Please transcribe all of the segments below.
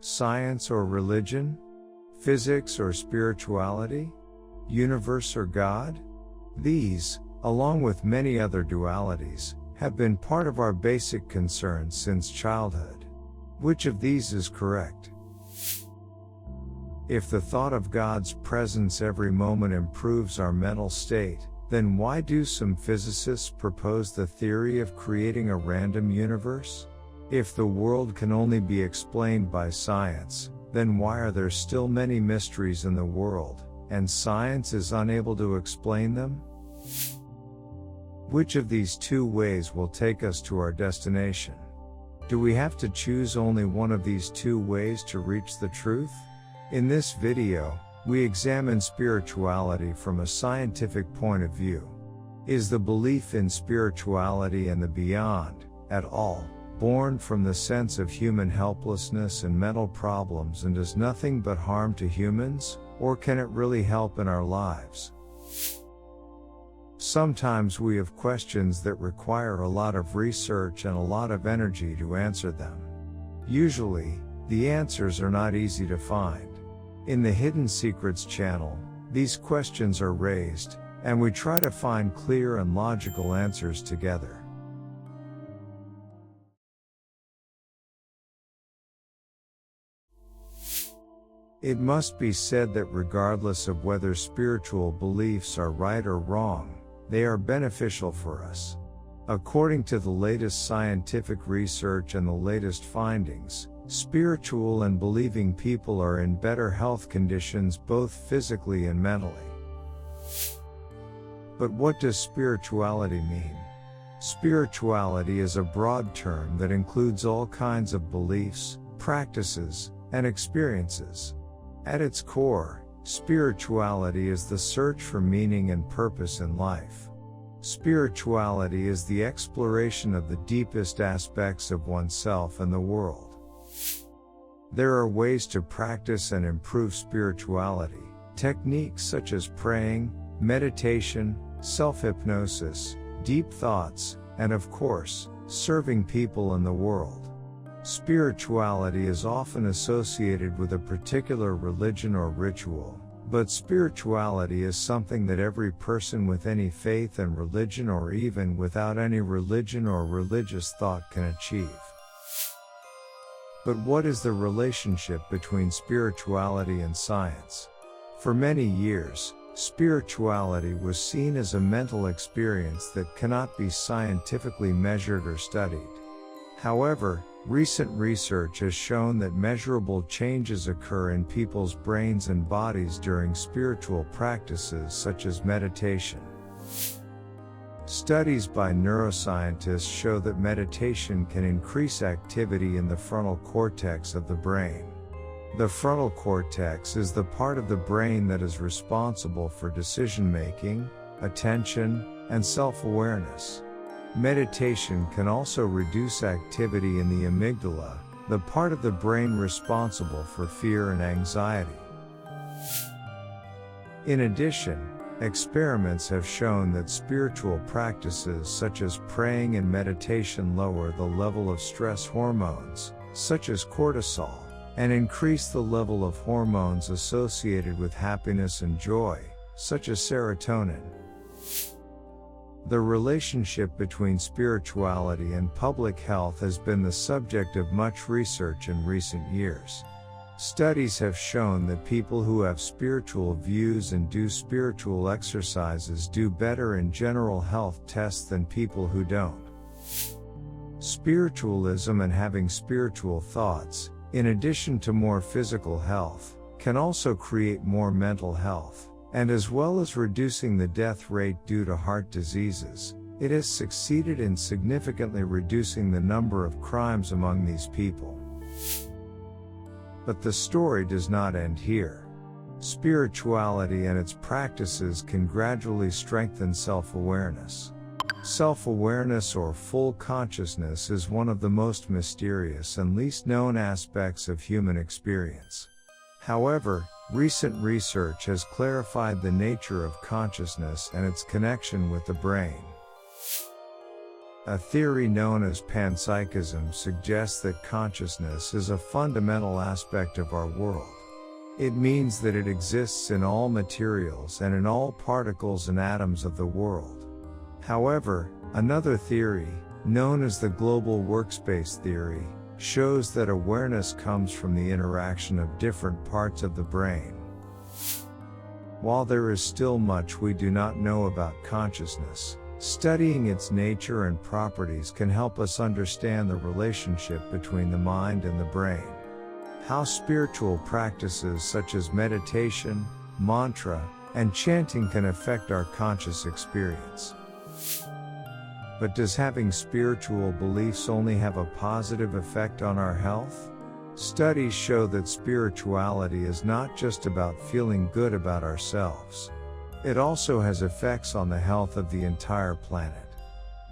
Science or religion? Physics or spirituality? Universe or God? These, along with many other dualities, have been part of our basic concerns since childhood. Which of these is correct? If the thought of God's presence every moment improves our mental state, then why do some physicists propose the theory of creating a random universe? If the world can only be explained by science, then why are there still many mysteries in the world, and science is unable to explain them? Which of these two ways will take us to our destination? Do we have to choose only one of these two ways to reach the truth? In this video, we examine spirituality from a scientific point of view. Is the belief in spirituality and the beyond, at all, born from the sense of human helplessness and mental problems and does nothing but harm to humans, or can it really help in our lives? Sometimes we have questions that require a lot of research and a lot of energy to answer them. Usually, the answers are not easy to find. In the Hidden Secrets channel, these questions are raised, and we try to find clear and logical answers together. It must be said that regardless of whether spiritual beliefs are right or wrong, they are beneficial for us. According to the latest scientific research and the latest findings, spiritual and believing people are in better health conditions both physically and mentally. But what does spirituality mean? Spirituality is a broad term that includes all kinds of beliefs, practices, and experiences. At its core, spirituality is the search for meaning and purpose in life. Spirituality is the exploration of the deepest aspects of oneself and the world. There are ways to practice and improve spirituality, techniques such as praying, meditation, self-hypnosis, deep thoughts, and of course, serving people in the world. Spirituality is often associated with a particular religion or ritual, but spirituality is something that every person with any faith and religion or even without any religion or religious thought can achieve. But what is the relationship between spirituality and science? For many years, spirituality was seen as a mental experience that cannot be scientifically measured or studied. However, recent research has shown that measurable changes occur in people's brains and bodies during spiritual practices such as meditation. Studies by neuroscientists show that meditation can increase activity in the frontal cortex of the brain. The frontal cortex is the part of the brain that is responsible for decision-making, attention, and self-awareness. Meditation can also reduce activity in the amygdala, the part of the brain responsible for fear and anxiety. In addition, experiments have shown that spiritual practices such as praying and meditation lower the level of stress hormones, such as cortisol, and increase the level of hormones associated with happiness and joy, such as serotonin. The relationship between spirituality and public health has been the subject of much research in recent years. Studies have shown that people who have spiritual views and do spiritual exercises do better in general health tests than people who don't. Spiritualism and having spiritual thoughts, in addition to more physical health, can also create more mental health. And as well as reducing the death rate due to heart diseases, it has succeeded in significantly reducing the number of crimes among these people. But the story does not end here. Spirituality and its practices can gradually strengthen self-awareness. Self-awareness or full consciousness is one of the most mysterious and least known aspects of human experience. However, recent research has clarified the nature of consciousness and its connection with the brain. A theory known as panpsychism suggests that consciousness is a fundamental aspect of our world. It means that it exists in all materials and in all particles and atoms of the world. However, another theory, known as the global workspace theory, shows that awareness comes from the interaction of different parts of the brain. While there is still much we do not know about consciousness, studying its nature and properties can help us understand the relationship between the mind and the brain. How spiritual practices such as meditation, mantra, and chanting can affect our conscious experience. But does having spiritual beliefs only have a positive effect on our health? Studies show that spirituality is not just about feeling good about ourselves. It also has effects on the health of the entire planet.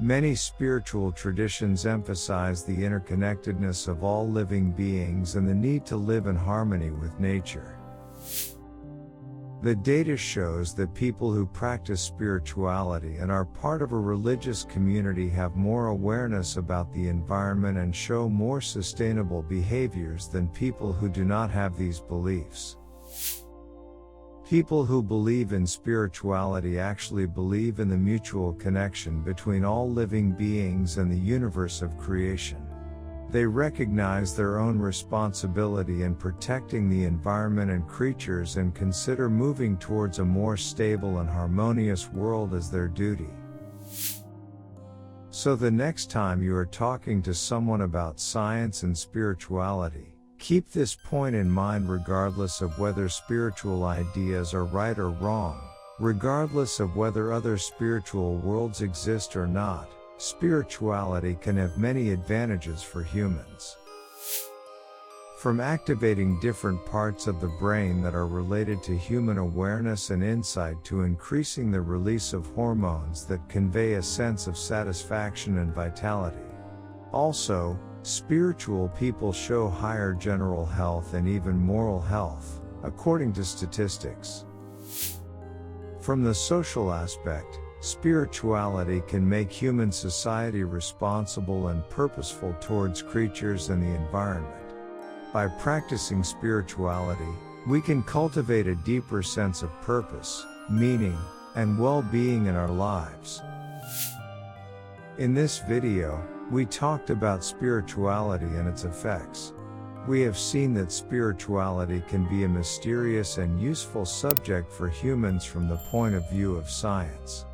Many spiritual traditions emphasize the interconnectedness of all living beings and the need to live in harmony with nature. The data shows that people who practice spirituality and are part of a religious community have more awareness about the environment and show more sustainable behaviors than people who do not have these beliefs. People who believe in spirituality actually believe in the mutual connection between all living beings and the universe of creation. They recognize their own responsibility in protecting the environment and creatures and consider moving towards a more stable and harmonious world as their duty. So the next time you are talking to someone about science and spirituality, keep this point in mind regardless of whether spiritual ideas are right or wrong, regardless of whether other spiritual worlds exist or not. Spirituality can have many advantages for humans. From activating different parts of the brain that are related to human awareness and insight to increasing the release of hormones that convey a sense of satisfaction and vitality. Also, spiritual people show higher general health and even moral health, according to statistics. From the social aspect, spirituality can make human society responsible and purposeful towards creatures and the environment. By practicing spirituality, we can cultivate a deeper sense of purpose, meaning, and well-being in our lives. In this video, we talked about spirituality and its effects. We have seen that spirituality can be a mysterious and useful subject for humans from the point of view of science.